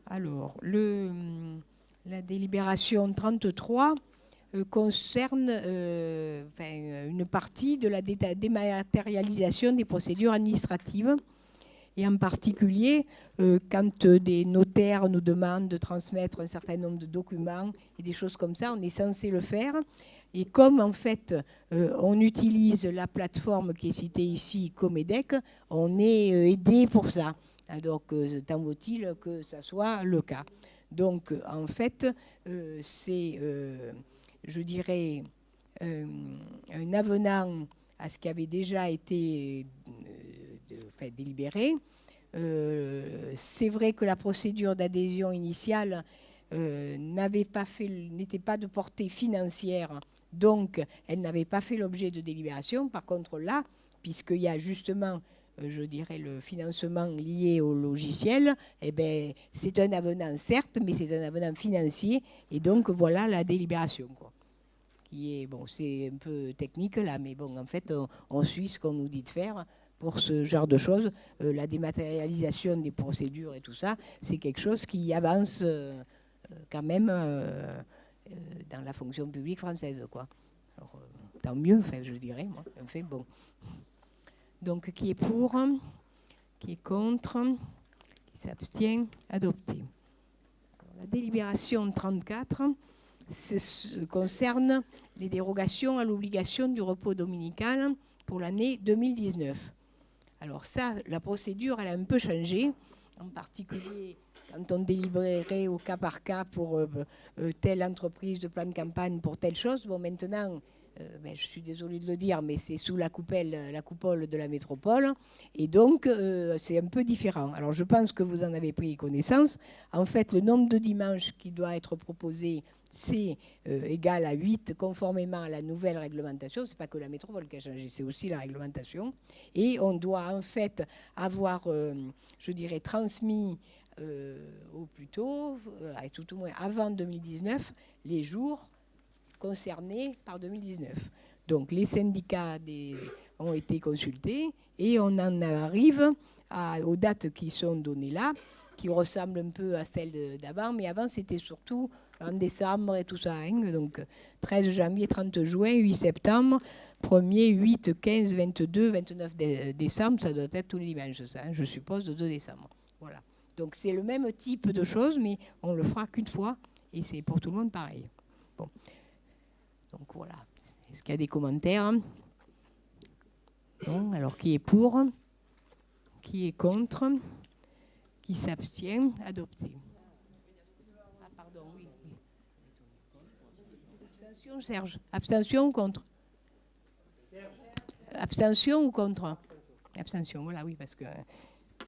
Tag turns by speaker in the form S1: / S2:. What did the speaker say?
S1: Alors, la délibération 33 concerne une partie de la dématérialisation des procédures administratives. Et en particulier, quand des notaires nous demandent de transmettre un certain nombre de documents et des choses comme ça, on est censé le faire. Et comme en fait, on utilise la plateforme qui est citée ici, Comedec, on est aidé pour ça. Donc, tant vaut-il que ça soit le cas. Donc, en fait, c'est, je dirais, un avenant à ce qui avait déjà été délibéré. C'est vrai que la procédure d'adhésion initiale n'était pas de portée financière, donc elle n'avait pas fait l'objet de délibération. Par contre, là, puisqu'il y a justement je dirais, le financement lié au logiciel, eh ben, c'est un avenant, certes, mais c'est un avenant financier. Et donc, voilà la délibération, quoi. Qui est, bon, c'est un peu technique, là, mais bon, en fait, on suit ce qu'on nous dit de faire pour ce genre de choses. La dématérialisation des procédures et tout ça, c'est quelque chose qui avance quand même dans la fonction publique française, quoi. Alors, tant mieux, enfin, je dirais, moi. Enfin, bon. Donc, qui est pour, qui est contre, qui s'abstient, adopté. Alors, la délibération 34 concerne les dérogations à l'obligation du repos dominical pour l'année 2019. Alors ça, la procédure, elle a un peu changé, en particulier quand on délibérait au cas par cas pour telle entreprise de plan de campagne pour telle chose. Bon, maintenant... je suis désolée de le dire, mais c'est sous la coupole de la métropole. Et donc, c'est un peu différent. Alors, je pense que vous en avez pris connaissance. En fait, le nombre de dimanches qui doit être proposé, c'est égal à 8, conformément à la nouvelle réglementation. Ce n'est pas que la métropole qui a changé, c'est aussi la réglementation. Et on doit, en fait, avoir, je dirais, transmis au plus tôt, tout au moins avant 2019, les jours concernés par 2019. Donc les syndicats ont été consultés et on en arrive aux dates qui sont données là, qui ressemblent un peu à celles d'avant, mais avant c'était surtout en décembre et tout ça. Hein, donc 13 janvier, 30 juin, 8 septembre, 1er, 8, 15, 22, 29 décembre, ça doit être tous les dimanches, ça, hein, je suppose, de 2 décembre. Voilà. Donc c'est le même type de choses, mais on le fera qu'une fois et c'est pour tout le monde pareil. Bon. Donc voilà. Est-ce qu'il y a des commentaires? Non. Alors qui est pour? Qui est contre? Qui s'abstient? Adopté. Ah pardon, oui. Abstention, Serge. Abstention ou contre? Abstention ou contre? Abstention, voilà, oui, parce que